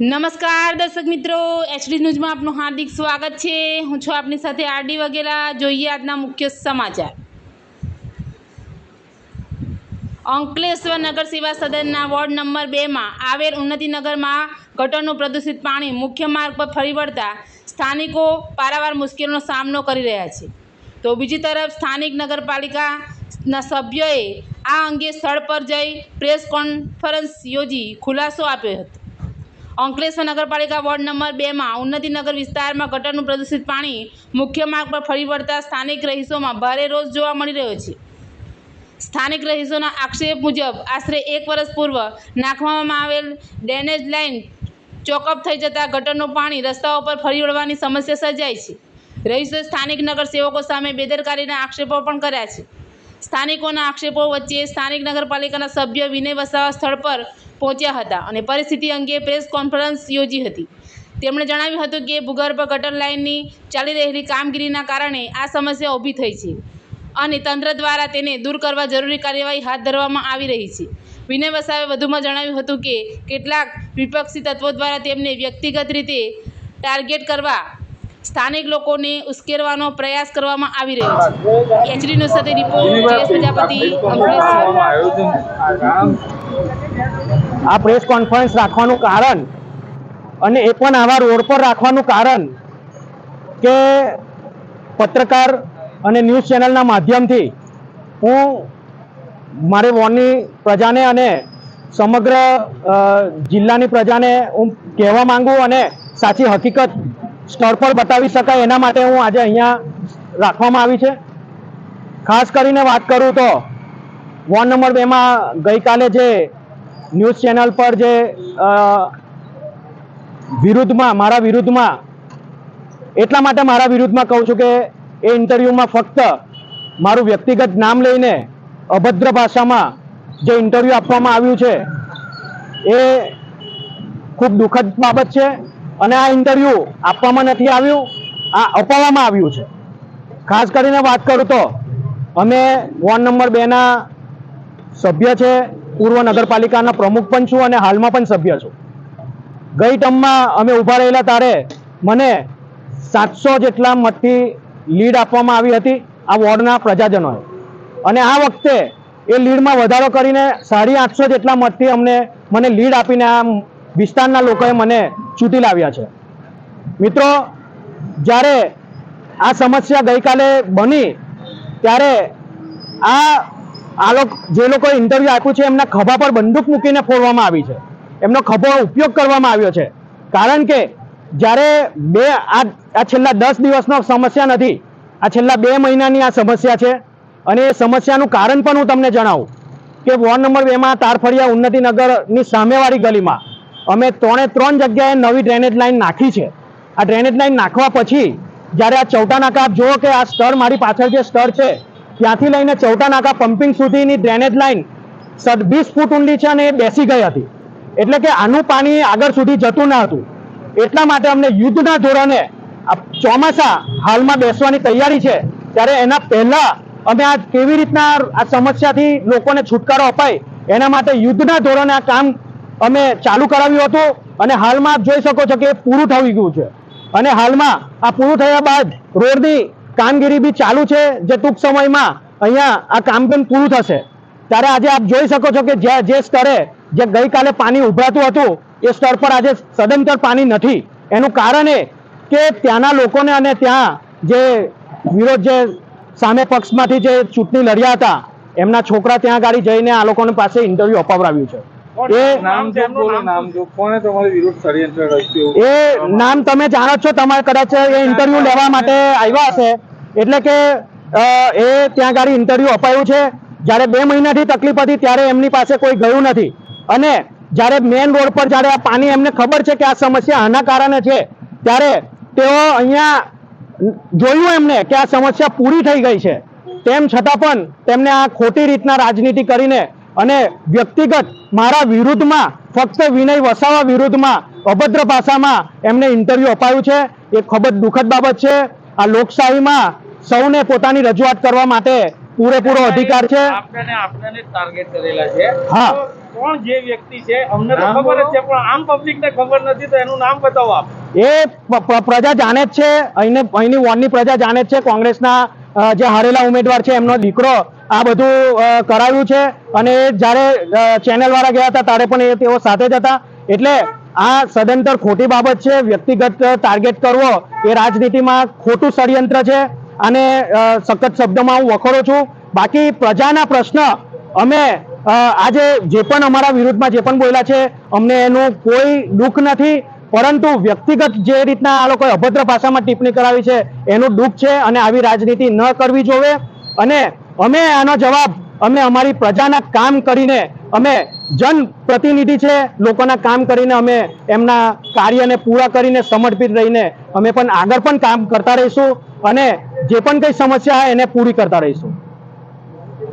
નમસ્કાર દર્શક મિત્રો, એચડી ન્યૂઝમાં આપનું હાર્દિક સ્વાગત છે। હું છું આપની સાથે આરડી વગેરા। જોઈએ આજના મુખ્ય સમાચાર। અંકલેશ્વર નગર સેવા સદનના વોર્ડ નંબર 2માં આવેલ ઉન્નતિનગરમાં ગટરનું પ્રદૂષિત પાણી મુખ્ય માર્ગ પર ફરી વળતા સ્થાનિકો પારાવાર મુશ્કેલીનો સામનો કરી રહ્યા છે। તો બીજી તરફ સ્થાનિક નગરપાલિકાના સભ્યોએ આ અંગે સ્થળ પર જઈ પ્રેસ કોન્ફરન્સ યોજી ખુલાસો આપ્યો હતો। અંકલેશ્વર નગરપાલિકા વોર્ડ નંબર 2માં ઉન્નતિનગર વિસ્તારમાં ગટરનું પ્રદૂષિત પાણી મુખ્ય માર્ગ પર ફરી વળતા સ્થાનિક રહીશોમાં ભારે રોષ જોવા મળી રહ્યો છે। સ્થાનિક રહીશોના આક્ષેપ મુજબ આશરે 1 વર્ષ પૂર્વ નાખવામાં આવેલ ડ્રેનેજ લાઇન ચોકઅપ થઈ જતાં ગટરનું પાણી રસ્તાઓ પર ફરી વળવાની સમસ્યા સર્જાઈ છે। રહીશોએ સ્થાનિક નગરસેવકો સામે બેદરકારીના આક્ષેપો પણ કર્યા છે। સ્થાનિકોના આક્ષેપો વચ્ચે સ્થાનિક નગરપાલિકાના સભ્ય વિનય વસાવા સ્થળ પર પહોંચ્યા હતા અને પરિસ્થિતિ અંગે પ્રેસ કોન્ફરન્સ યોજી હતી। તેમણે જણાવ્યું હતું કે ભૂગર્ભ ગટર લાઇનની ચાલી રહેલી કામગીરીના કારણે આ સમસ્યા ઊભી થઈ છે અને તંત્ર દ્વારા તેને દૂર કરવા જરૂરી કાર્યવાહી હાથ ધરવામાં આવી રહી છે। વિનય વસાવાએ વધુમાં જણાવ્યું હતું કે કેટલાક વિપક્ષી તત્વો દ્વારા તેમને વ્યક્તિગત રીતે ટાર્ગેટ કરવા સ્થાનિક લોકોને ઉશ્કેરવાનો પ્રયાસ કરવામાં આવી રહ્યો છે। એચડી ન્યૂઝ સાથે રિપોર્ટ જયેશ પ્રજાપતિ, અંકલેશ્વર। આ પ્રેસ કોન્ફરન્સ રાખવાનું કારણ અને એ પણ આવા રોડ પર રાખવાનું કારણ કે પત્રકાર અને ન્યૂઝ ચેનલના માધ્યમથી હું મારી વોર્ડની પ્રજાને અને સમગ્ર જિલ્લાની પ્રજાને હું કહેવા માંગુ અને સાચી હકીકત સ્થળ પર બતાવી શકાય એના માટે હું આજે અહીંયા રાખવામાં આવી છે। ખાસ કરીને વાત કરું તો વોર્ડ નંબર 2માં ગઈકાલે જે ન્યૂઝ ચેનલ પર જે મારા વિરુદ્ધમાં એટલા માટે મારા વિરુદ્ધમાં કહું છું કે એ ઇન્ટરવ્યૂમાં ફક્ત મારું વ્યક્તિગત નામ લઈને અભદ્ર ભાષામાં જે ઇન્ટરવ્યૂ આપવામાં આવ્યું છે એ ખૂબ દુઃખદ બાબત છે અને આ ઇન્ટરવ્યૂ આપવામાં નથી આવ્યું, આ અપાવવામાં આવ્યું છે। ખાસ કરીને વાત કરું તો અમે વોર્ડ નંબર 2ના સભ્ય છે, પૂર્વ નગરપાલિકાના પ્રમુખ પણ છું અને હાલમાં પણ સભ્ય છું। ગઈ ટર્મમાં અમે ઊભા રહેલા ત્યારે મને 700 જેટલા મતથી લીડ આપવામાં આવી હતી આ વોર્ડના પ્રજાજનોએ અને આ વખતે એ લીડમાં વધારો કરીને 850 જેટલા મતથી મને લીડ આપીને આ વિસ્તારના લોકોએ મને ચૂંટી લાવ્યા છે। મિત્રો, જ્યારે આ સમસ્યા ગઈકાલે બની ત્યારે જે લોકોએ ઇન્ટરવ્યૂ આપ્યું છે એમના ખભા પર બંદૂક મૂકીને ફોડવામાં આવી છે, એમનો ખભો ઉપયોગ કરવામાં આવ્યો છે। કારણ કે જ્યારે આ છેલ્લા 10 દિવસનો સમસ્યા નથી, આ છેલ્લા 2 મહિનાની આ સમસ્યા છે અને એ સમસ્યાનું કારણ પણ હું તમને જણાવું કે વોર્ડ નંબર 2માં તારફળિયા ઉન્નતિનગરની સામેવાળી ગલીમાં અમે 3 જગ્યાએ નવી ડ્રેનેજ લાઇન નાખી છે। આ ડ્રેનેજ લાઇન નાખવા પછી જ્યારે આ ચૌટા નાકા આપ જુઓ કે આ સ્તર મારી પાછળ જે સ્તર છે ત્યાંથી લઈને ચૌટા નાકા પમ્પિંગ સુધીની ડ્રેનેજ લાઇન 20 ફૂટ ઊંડી છે અને એ બેસી ગઈ હતી, એટલે કે આનું પાણી આગળ સુધી જતું ન હતું। એટલા માટે અમને યુદ્ધના ધોરણે ચોમાસા હાલમાં બેસવાની તૈયારી છે ત્યારે એના પહેલા અમે આ કેવી રીતના આ સમસ્યાથી લોકોને છુટકારો અપાય એના માટે યુદ્ધના ધોરણે આ કામ અમે ચાલુ કરાવ્યું હતું અને હાલમાં આપ જોઈ શકો છો કે પૂરું થઈ ગયું છે અને હાલમાં આ પૂરું થયા બાદ રોડની કામગીરી બી ચાલુ છે જે ટૂંક સમયમાં અહીંયા આ કામ પણ પૂરું થશે। ત્યારે આજે આપ જોઈ શકો છો કે જે સ્તરે જે ગઈકાલે પાણી ઉભરાતું હતું એ સ્તર પર આજે સદંતર પાણી નથી। એનું કારણ એ કે ત્યાંના લોકોને અને ત્યાં જે વિરોધ જે સામે પક્ષમાંથી જે ચૂંટણી લડ્યા હતા એમના છોકરા ત્યાં ગાડી જઈને આ લોકોની પાસે ઇન્ટરવ્યૂ અપાવડાવ્યું છે। એ નામ તમે જાણો છો, તમારે કદાચ એ ઇન્ટરવ્યૂ લેવા માટે આવ્યા હશે, એટલે કે એ ત્યાં ગાડી ઇન્ટરવ્યૂ અપાયું છે। જ્યારે 2 મહિનાથી તકલીફ હતી ત્યારે એમની પાસે કોઈ ગયું નથી અને જ્યારે મેઇન રોડ પર જ્યારે આ પાણી એમને ખબર છે કે આ સમસ્યા આના કારણે છે ત્યારે તેઓ અહીંયા જોયું એમને કે આ સમસ્યા પૂરી થઈ ગઈ છે, તેમ છતાં પણ તેમને આ ખોટી રીતના રાજનીતિ કરીને અને વ્યક્તિગત મારા વિરુદ્ધમાં ફક્ત વિનય વસાવા વિરુદ્ધમાં અભદ્ર ભાષામાં એમને ઇન્ટરવ્યૂ અપાયું છે। એ ખૂબ જ દુઃખદ બાબત છે। આ લોકશાહીમાં સૌને પોતાની રજૂઆત કરવા માટે પૂરેપૂરો અધિકાર છે. આપને ટાર્ગેટ કરેલા છે. હા. તો કોણ જે વ્યક્તિ છે અમને તો ખબર જ છે પણ આમ પબ્લિકને ખબર નથી તો એનું નામ બતાવો આપ. એ પ્રજા જાણે જ છે, અહીંની વોર્ડની પ્રજા જાણે જ છે. કોંગ્રેસના જે હારેલા ઉમેદવાર છે એમનો દીકરો આ બધું કરાવ્યું છે અને જ્યારે ચેનલ વાળા ગયા હતા ત્યારે પણ તેઓ સાથે જ હતા. એટલે આ સદંતર ખોટી બાબત છે. વ્યક્તિગત ટાર્ગેટ કરવો એ રાજનીતિમાં ખોટું ષડયંત્ર છે અને સખત શબ્દોમાં હું વખોડું છું. બાકી પ્રજાના પ્રશ્ન અમે આજે જે પણ અમારા વિરુદ્ધમાં જે પણ બોલ્યા છે અમને એનું કોઈ દુઃખ નથી, પરંતુ વ્યક્તિગત જે રીતના આ લોકોએ અભદ્ર ભાષામાં ટિપ્પણી કરાવી છે એનું દુઃખ છે અને આવી રાજનીતિ ન કરવી જોઈએ. અને અમે આનો જવાબ અમે અમારી પ્રજાના કામ કરીને, અમે જનપ્રતિનિધિ છે, લોકોના કામ કરીને અમે એમના કાર્યને પૂરા કરીને સમર્પિત રહીને અમે પણ આગળ પણ કામ કરતા રહીશું અને જે પણ કંઈ સમસ્યા હોય એને પૂરી કરતા રહીશું.